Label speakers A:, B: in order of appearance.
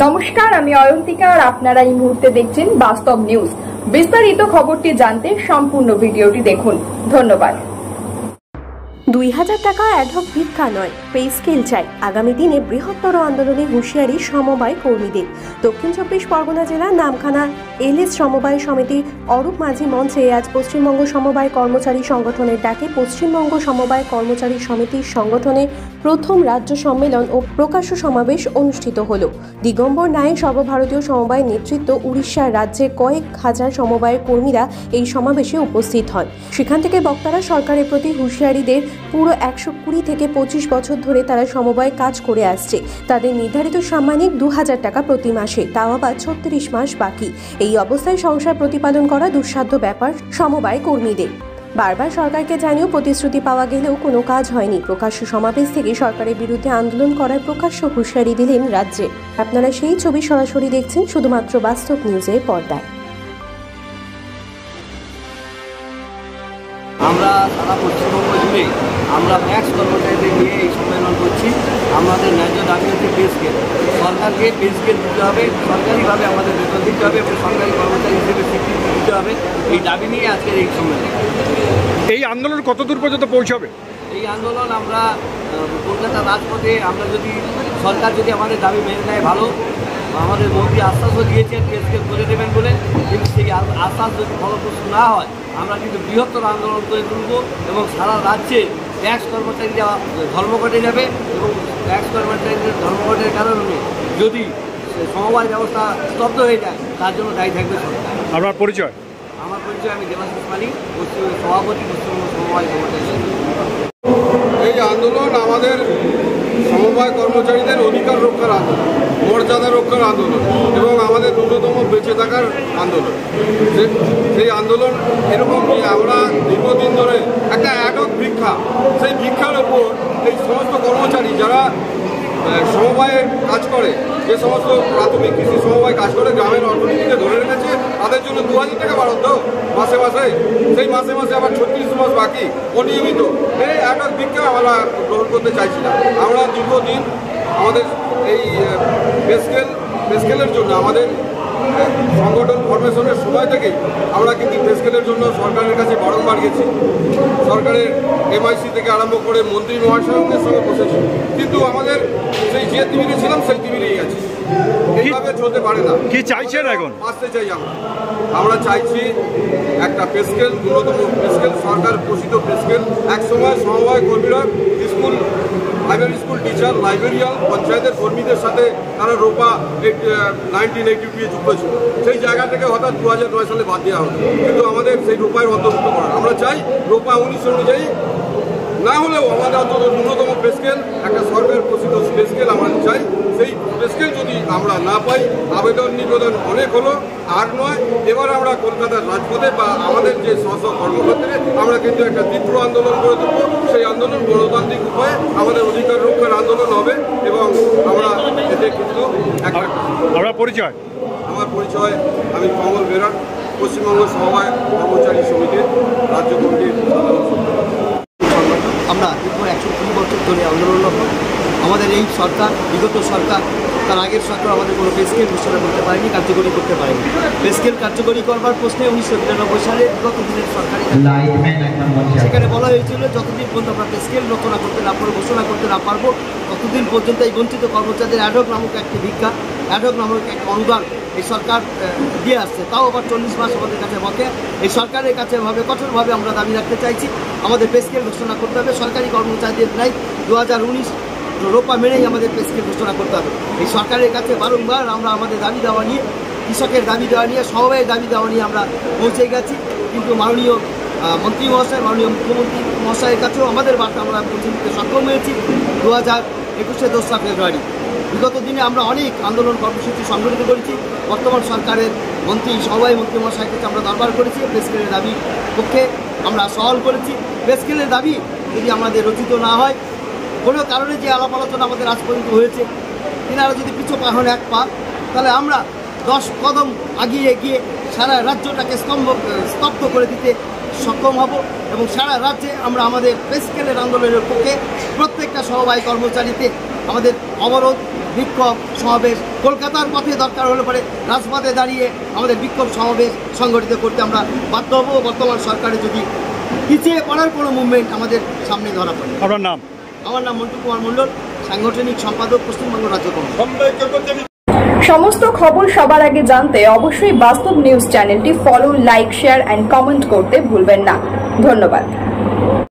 A: নমস্কার, আমি অয়ন্তিকা আর আপনারা এই মুহূর্তে দেখছেন বাস্তব নিউজ। বিস্তারিত খবরটি জানতে সম্পূর্ণ ভিডিওটি দেখুন। ধন্যবাদ।
B: 2000 টাকা অ্যাডহক ভিক্ষা নয়, পে স্কেল চাই। আগামী দিনে বৃহত্তর আন্দোলনে হুঁশিয়ারি সমবায় কর্মীদের। দক্ষিণ 24 পরগনা জেলার নামখানা এলএস সমবায় সমিতির অরূপ মাঝি মঞ্চে আজ পশ্চিমবঙ্গ সমবায় কর্মচারী সংগঠনের ডাকে পশ্চিমবঙ্গ সমবায় কর্মচারী সমিতির সংগঠনের প্রথম রাজ্য সম্মেলন ও প্রকাশ্য সমাবেশ অনুষ্ঠিত হল। দিগম্বর নায়েক সর্বভারতীয় সমবায় নেতৃত্ব উড়িষ্যার রাজ্যের কয়েক হাজার সমবায়ের কর্মীরা এই সমাবেশে উপস্থিত হন। সেখান থেকে বক্তারা সরকারের প্রতি হুঁশিয়ারিদের পুরো 120 থেকে 25 বছর ধরে তারা সমবায় কাজ করে আসছে। তাদের নির্ধারিত সাম্মানিক 2000 টাকা প্রতি মাসে, তাও আবার 36 মাস বাকি। এই অবস্থায় সংসার প্রতিপালন করা দুঃসাধ্য ব্যাপার সমবায় কর্মীদের। বারবার সরকারকে জানিয়েও প্রতিশ্রুতি পাওয়া গেলেও কোনো কাজ হয়নি। প্রকাশ্য সমাবেশ থেকে সরকারের বিরুদ্ধে আন্দোলন করার প্রকাশ্য হুঁশিয়ারি দিলেন রাজ্যে। আপনারা সেই ছবি সরাসরি দেখছেন শুধুমাত্র বাস্তব নিউজের পর্দায়।
C: আমরা সারা পশ্চিমবঙ্গ জুড়ে আমরা ট্যাক্স কর্মচারীদের নিয়ে এই সম্মেলন করছি। আমাদের ন্যায্য দাবি হচ্ছে পে স্কেল। সরকারকে পে স্কেল দিতে হবে, সরকারিভাবে আমাদের বেতন দিতে হবে এবং সরকারি কর্মচারী হিসেবে স্বীকৃতি দিতে হবে। এই দাবি নিয়ে আজকের এই সম্মেলন।
D: এই আন্দোলন কতদূর পর্যন্ত পৌঁছাবে?
C: এই আন্দোলন আমরা কলকাতা রাজপথে, আমরা যদি সরকার যদি আমাদের দাবি মেনে নেয় ভালো। আমাদের মন্ত্রী আশ্বাসও দিয়েছেন পে স্কেল করে দেবেন বলে, কিন্তু সেই আশ্বাস যদি ফলপ্রসূ না হয় আমরা কিন্তু বৃহত্তর আন্দোলন করে তুলব এবং সারা রাজ্যে ট্যাক্স কর্মচারীরা ধর্মঘটে যাবে এবং ট্যাক্স কর্মচারীদের ধর্মঘটের কারণে যদি সমবায় ব্যবস্থা স্তব্ধ হয়ে যায় তার জন্য দায়ী থাকবে সরকার।
D: আপনার পরিচয়?
C: আমার পরিচয়, আমি দেবাশিস মালিক, সভাপতি পশ্চিমবঙ্গ সমবায় কর্মচারী।
E: এই আন্দোলন আমাদের সমবায় কর্মচারীদের অধিকার রক্ষার আন্দোলন, মর্যাদা রক্ষার আন্দোলন এবং আমাদের ন্যূনতম বেঁচে থাকার আন্দোলন। সেই আন্দোলন এরকম যে আমরা দীর্ঘদিন ধরে একটা অ্যাডহক ভিক্ষা, সেই ভিক্ষার ওপর এই সমস্ত কর্মচারী যারা সমবায়ে কাজ করে, যে সমস্ত প্রাথমিক কৃষি সমবায় কাজ করে গ্রামের অর্থনীতিকে ধরে রেখেছে, তাদের জন্য 2000 টাকা বরাদ্দ মাসে মাসে, সেই মাসে মাসে আবার 36 মাস বাকি অনিয়মিত। এই অ্যাডহক ভিক্ষা আমরা গ্রহণ করতে চাইছি না। আমরা দীর্ঘদিন আমাদের এই পে স্কেলের জন্য আমাদের সংগঠন ফরমেশনের সময় থেকেই আমরা কিন্তু পে স্কেলের জন্য সরকারের কাছে বারংবার গেছি। সরকারের MIC থেকে আরম্ভ করে মন্ত্রী মহাশয়দের সঙ্গে বসেছি, কিন্তু আমাদের সেই যে টিভিতে ছিলাম সেই টিভিতেই আছে। এইভাবে চলতে পারে না।
D: কি চাইছেন এখন?
E: আসতে চাই আমরা চাইছি একটা পে স্কেল, ন্যূনতম পে স্কেল, সরকার পোষিত পে স্কেল। একসময় সমবায় কর্মীরা school, primary school teacher, librarian, পঞ্চায়েতের কর্মীদের সাথে তারা রোপা 1982 যুক্ত ছিল। সেই জায়গা থেকে হঠাৎ 2009 সালে বাদ দেওয়া হতো, কিন্তু আমাদের সেই রোপায় অন্তর্ভুক্ত করা। আমরা চাই রোপা 19 অনুযায়ী না হলেও আমাদের অন্তত ন্যূনতম পে স্কেল, একটা সরকার পোষিত পে স্কেল আমরা চাই। সেই পে স্কেল যদি আমরা না পাই, আবেদন নিবেদন অনেক হলো, আর নয় এবার আমরা কলকাতার রাজপথে বা আমাদের যে স্ব কর্মক্ষেত্রে আমরা কিন্তু একটা তীব্র আন্দোলন করে দেবো। সেই আন্দোলন গণতান্ত্রিক উপায়ে আমাদের অধিকার রক্ষার আন্দোলন হবে এবং আমরা এতে কিন্তু
D: আপনার পরিচয়?
E: আমার পরিচয়, আমি কমল বেরা, পশ্চিমবঙ্গ সমবায় কর্মচারী সমিতির রাজ্য কমিটির সাধারণ সম্পাদক।
C: আমরা দীর্ঘ 120 বছর ধরে আন্দোলনরত। আমাদের এই সরকার, বিগত সরকার, তার আগের সরকার আমাদের কোনো পে স্কেল ঘোষণা করতে পারেনি, কার্যকরী করতে পারেনি। পে স্কেল কার্যকরী করবার প্রশ্নে 1999 সালে বিগত দিনের সরকারের সেখানে বলা হয়েছিল যতদিন পর্যন্ত আমরা পে স্কেল রচনা করতে না পারবো, ঘোষণা করতে না পারবো, ততদিন পর্যন্ত এই বঞ্চিত কর্মচারীদের অ্যাডহক নামক একটি ভিক্ষা, অ্যাডহক নামক একটা অনুদান এই সরকার দিয়ে আসছে, তাও আবার 40 মাস আমাদের কাছে বকে। এই সরকারের কাছে কঠোরভাবে আমরা দাবি রাখতে চাইছি, আমাদের পে স্কেল ঘোষণা করতে হবে। সরকারি কর্মচারীদের প্রায় 2019 রোপা মেনেই আমাদের পে স্কেল ঘোষণা করতে হবে। এই সরকারের কাছে বারংবার আমরা আমাদের দাবি দেওয়া নিয়ে, কৃষকের দাবি দেওয়া নিয়ে, সমবায়ের দাবি দেওয়া নিয়ে আমরা পৌঁছে গেছি, কিন্তু মাননীয় মন্ত্রী মহাশয়, মাননীয় মুখ্যমন্ত্রী মহাশয়ের কাছেও আমাদের বার্তা আমরা পৌঁছে দিতে সক্ষম হয়েছি 2021 2রা ফেব্রুয়ারি। বিগত দিনে আমরা অনেক আন্দোলন কর্মসূচি সংগঠিত করেছি। বর্তমান সরকারের মন্ত্রী, সমবায় মন্ত্রী মহাশয়ের কাছে আমরা দরবার করেছি, পে স্কেলের দাবি পক্ষে আমরা সওয়াল করেছি। পে স্কেলের দাবি যদি আমাদের রচিত না হয়, কোনো কারণে যে আলাপ আলোচনা আমাদের আজ পর্যন্ত হয়েছে তিনারা যদি পিছু পা হন এক পা, তাহলে আমরা 10 কদম আগিয়ে গিয়ে সারা রাজ্যটাকে স্তব্ধ করে দিতে সক্ষম হব এবং সারা রাজ্যে আমরা আমাদের পে স্কেলের আন্দোলনের পক্ষে প্রত্যেকটা সমবায় কর্মচারীতে আমাদের অবরোধ, বিক্ষোভ, সমাবেশ, কলকাতার পথে দরকার হলে পরে রাজপথে দাঁড়িয়ে আমাদের বিক্ষোভ সমাবেশ সংগঠিত করতে আমরা বাধ্য হব। বর্তমান সরকারে যদি পিছিয়ে পড়ার কোনো মুভমেন্ট আমাদের সামনে ধরা পড়ে।
D: আপনার নাম?
C: আমার নাম মন্টু কুমার মণ্ডল, সাংগঠনিক সম্পাদক, পশ্চিমবঙ্গ রাজ্য কমিটি।
A: সমস্ত খবর সবার আগে জানতে অবশ্যই বাস্তব নিউজ চ্যানেলটি follow, like, share and comment করতে ভুলবেন না। ধন্যবাদ।